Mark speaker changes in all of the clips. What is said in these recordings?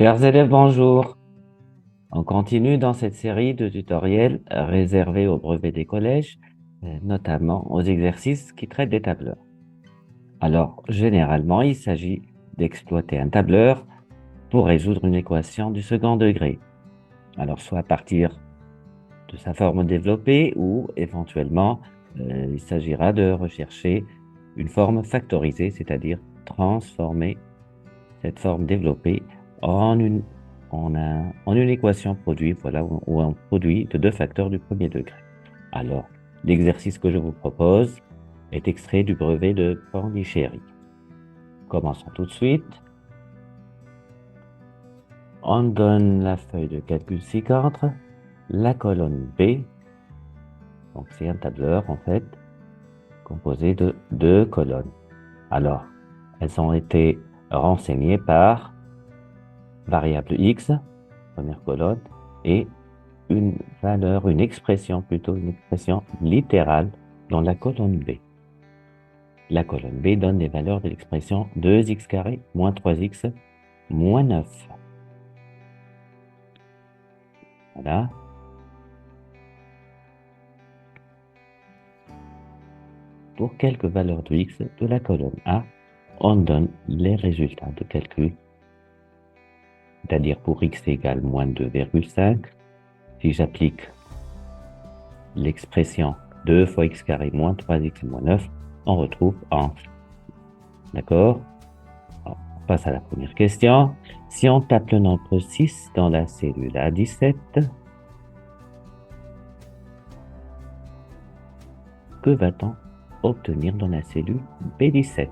Speaker 1: Chers élèves, bonjour. On continue dans cette série de tutoriels réservés au brevet des collèges, notamment aux exercices qui traitent des tableurs. Alors, généralement, il s'agit d'exploiter un tableur pour résoudre une équation du second degré. Alors, soit à partir de sa forme développée ou éventuellement, il s'agira de rechercher une forme factorisée, c'est-à-dire transformer cette forme développée en une équation produit, voilà, ou un produit de deux facteurs du premier degré. Alors, l'exercice que je vous propose est extrait du brevet de Pondichéry. Commençons tout de suite. On donne la feuille de calcul ci-contre, la colonne B, donc c'est un tableur en fait, composé de deux colonnes. Alors, elles ont été renseignées par variable X, première colonne, et une valeur, une expression littérale dans la colonne B. La colonne B donne les valeurs de l'expression 2x carré moins 3x moins 9. Voilà. Pour quelques valeurs de x de la colonne A, on donne les résultats de calcul, c'est-à-dire pour x égale moins 2,5, si j'applique l'expression 2 fois x carré moins 3x moins 9, on retrouve 1. D'accord? On passe à la première question. Si on tape le nombre 6 dans la cellule A17, que va-t-on obtenir dans la cellule B17?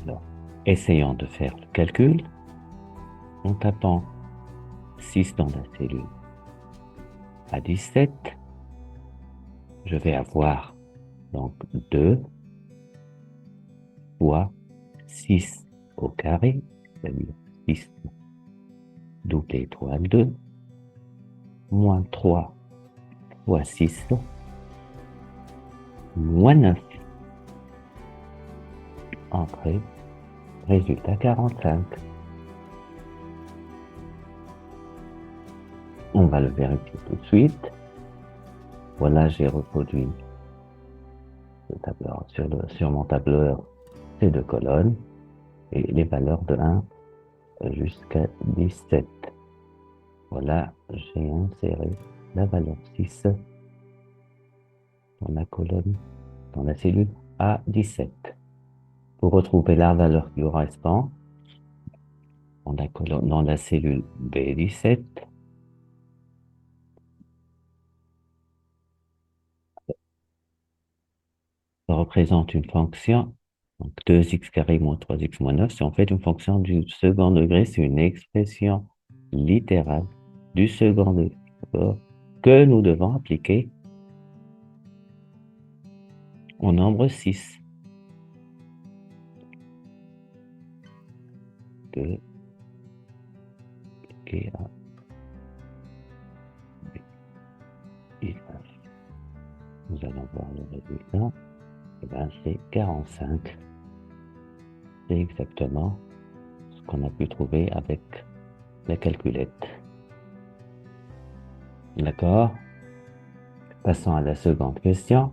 Speaker 1: Alors, essayons de faire le calcul. En tapant 6 dans la cellule A17, je vais avoir donc 2 fois 6 au carré, c'est-à-dire 6 double étoile 2, moins 3 fois 6, moins 9. Entrée, résultat 45. On va le vérifier tout de suite. Voilà, j'ai reproduit le tableur sur mon tableur ces deux colonnes et les valeurs de 1 jusqu'à 17. Voilà, j'ai inséré la valeur 6 dans la colonne, dans la cellule A17. Pour retrouver la valeur qui correspond dans la cellule B17, ça représente une fonction, donc 2x carré moins 3x moins 9, c'est en fait une fonction du second degré, c'est une expression littérale du second degré, que nous devons appliquer au nombre 6. 2 et A, B, et F. Nous allons voir le résultat. Eh bien, c'est 45. C'est exactement ce qu'on a pu trouver avec la calculette. D'accord? Passons à la seconde question.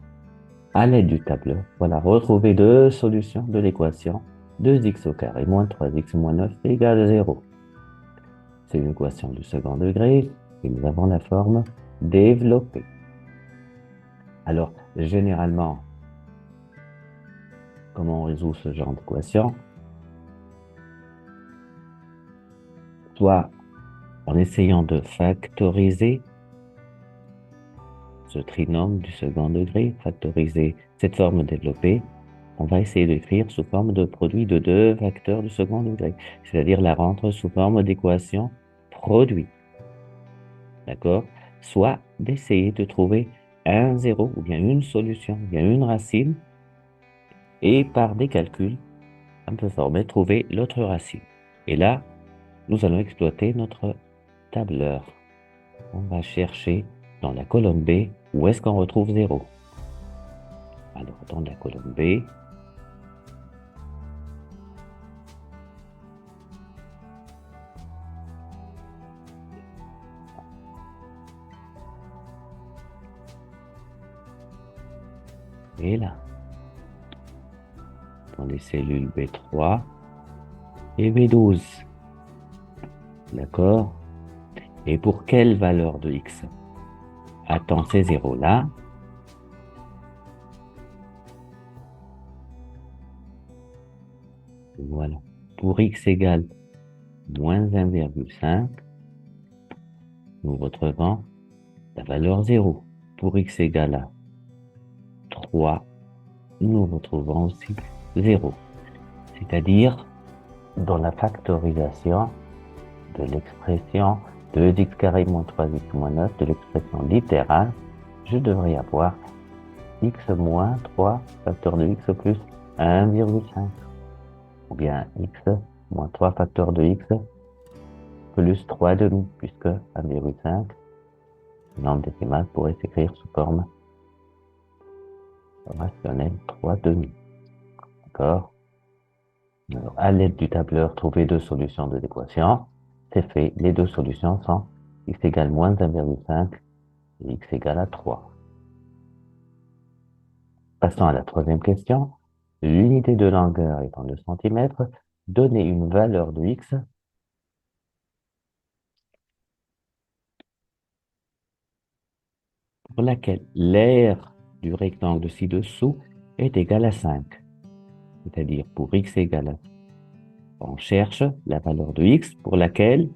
Speaker 1: À l'aide du tableur, voilà, retrouver deux solutions de l'équation 2x au carré moins 3x moins 9 égale 0. C'est une équation du second degré et nous avons la forme développée. Alors, généralement, comment on résout ce genre d'équation? Soit en essayant de factoriser ce trinôme du second degré, factoriser cette forme développée, on va essayer d'écrire sous forme de produit de deux vecteurs du second degré, c'est-à-dire la rendre sous forme d'équation produit. D'accord? Soit d'essayer de trouver un zéro ou bien une solution, ou bien une racine, et par des calculs un peu formels, trouver l'autre racine. Et là, nous allons exploiter notre tableur. On va chercher dans la colonne B où est-ce qu'on retrouve 0. Alors, dans la colonne B, et là, dans les cellules B3 et B12. D'accord? Et pour quelle valeur de X attend ces zéros-là? Voilà. Pour X égale moins 1,5, nous retrouvons la valeur 0. Pour X égale à 3, nous retrouvons aussi 0. C'est-à-dire, dans la factorisation de l'expression 2x carré moins 3x moins 9, de l'expression littérale, je devrais avoir x moins 3 facteur de x plus 1,5. Ou bien x moins 3 facteur de x plus 3 demi, puisque 1,5, le nombre décimal pourrait s'écrire sous forme rationnelle 3 demi. D'accord? Alors, à l'aide du tableur, trouver deux solutions de l'équation. C'est fait. Les deux solutions sont x égale moins 1,5 et x égale à 3. Passons à la troisième question. L'unité de longueur étant le centimètre, donnez une valeur de x pour laquelle l'aire du rectangle ci-dessous est égal à 5. C'est-à-dire pour x égale à... On cherche la valeur de x pour laquelle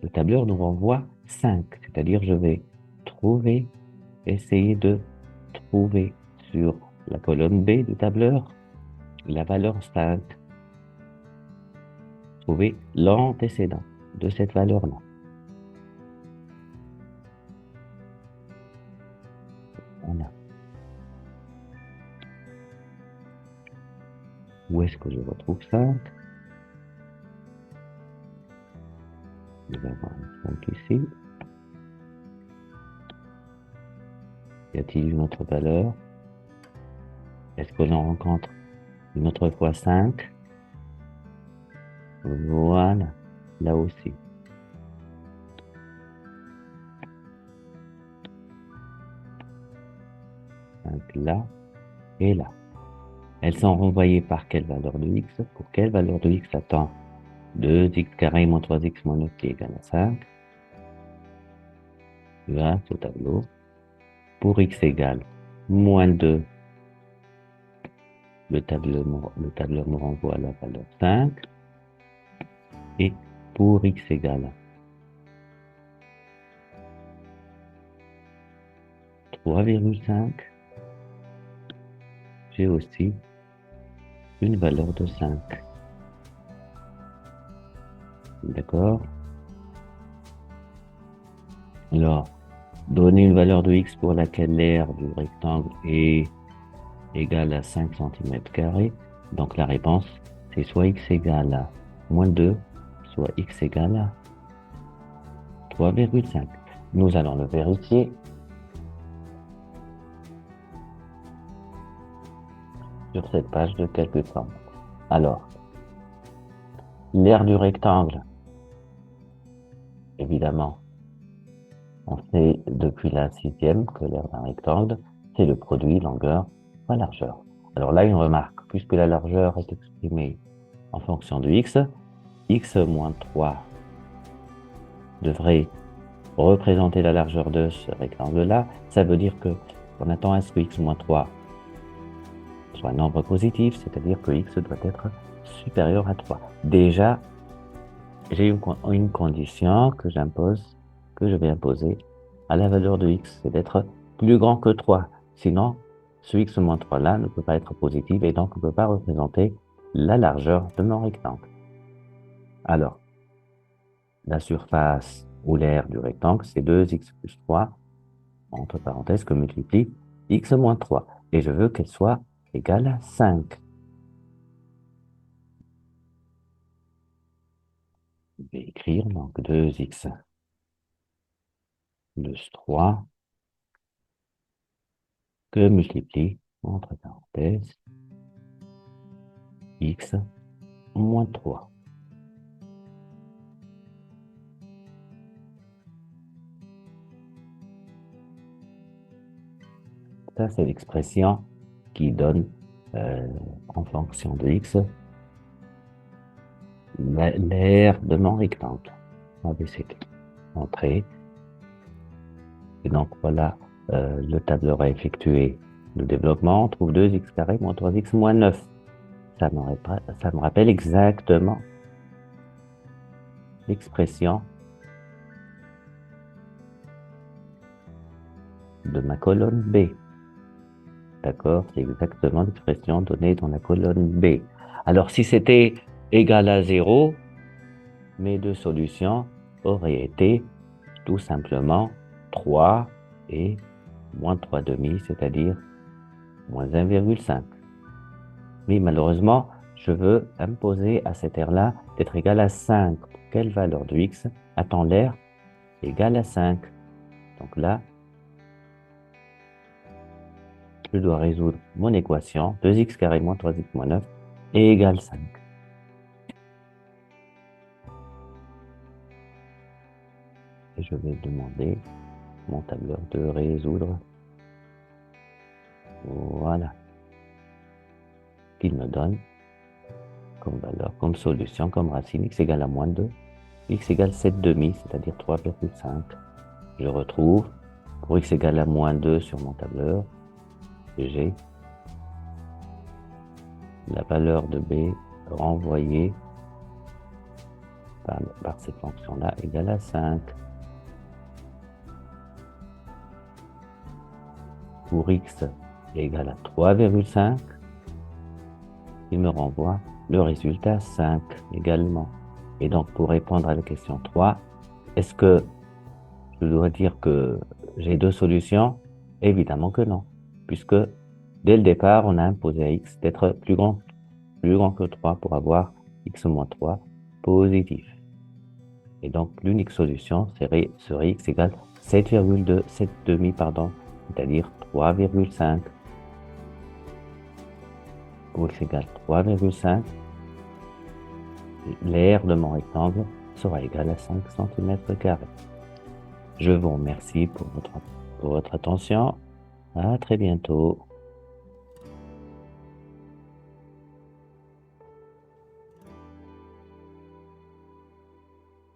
Speaker 1: le tableur nous renvoie 5. C'est-à-dire je vais essayer de trouver sur la colonne B du tableur la valeur 5. Trouver l'antécédent de cette valeur-là. Voilà. Où est-ce que je retrouve 5? Nous avons 5 ici. Y a-t-il une autre valeur? Est-ce que l'on rencontre une autre fois 5? Voilà, là aussi. 5 là et là. Elles sont renvoyées par quelle valeur de x? Pour quelle valeur de x attend 2x carré moins 3x moins 9 qui est égal à 5? Là, au tableau. Pour x égale moins 2, le tableur me renvoie la valeur 5. Et pour x égale 3,5, j'ai aussi une valeur de 5. D'accord? Alors, donner une valeur de x pour laquelle l'aire du rectangle est égale à 5 cm². Donc la réponse, c'est soit x égale à moins 2, soit x égale à 3,5. Nous allons le vérifier sur cette page de calcul simple. Alors, l'aire du rectangle, évidemment, on sait depuis la sixième que l'aire d'un rectangle, c'est le produit longueur fois largeur. Alors là, une remarque, puisque la largeur est exprimée en fonction de x, x moins 3 devrait représenter la largeur de ce rectangle-là. Ça veut dire que on attend à ce que x moins 3 soit un nombre positif, c'est-à-dire que x doit être supérieur à 3. Déjà, j'ai une condition que je vais imposer à la valeur de x, c'est d'être plus grand que 3. Sinon, ce x moins 3 là ne peut pas être positif et donc ne peut pas représenter la largeur de mon rectangle. Alors, la surface ou l'aire du rectangle, c'est 2x plus 3, entre parenthèses, que multiplie x moins 3. Et je veux qu'elle soit égale à 5. Je vais écrire donc 2x plus 3 que multiplie, entre parenthèses, x moins 3. Ça, c'est l'expression qui donne, en fonction de x, l'aire de mon rectangle. ABCD. Entrée. Et donc, voilà, le tableur a effectué le développement. On trouve 2x carré moins 3x moins 9. Ça me rappelle exactement l'expression de ma colonne B. D'accord? C'est exactement l'expression donnée dans la colonne B. Alors, si c'était égal à 0, mes deux solutions auraient été tout simplement 3 et moins 3 demi, c'est-à-dire moins 1,5. Mais malheureusement, je veux imposer à cette aire-là d'être égal à 5. Quelle valeur de x a-t-on l'air égale à 5? Donc là, je dois résoudre mon équation, 2x carré moins 3x moins 9 est égal à 5. Et je vais demander à mon tableur de résoudre. Voilà. Qu'il me donne comme valeur, comme solution, comme racine, x égale à moins 2, x égale 7 demi, c'est-à-dire 3,5. Je retrouve, pour x égale à moins 2 sur mon tableur, j'ai la valeur de b renvoyée par cette fonction-là égale à 5. Pour x égale à 3,5, il me renvoie le résultat 5 également. Et donc, pour répondre à la question 3, est-ce que je dois dire que j'ai deux solutions? Évidemment que non, puisque dès le départ, on a imposé à x d'être plus grand que 3 pour avoir x moins 3 positif. Et donc, l'unique solution serait x égale 7,2, 7 demi, pardon, c'est-à-dire 3,5. Pour x égale 3,5, l'aire de mon rectangle sera égale à 5 cm². Je vous remercie pour votre attention. À très bientôt.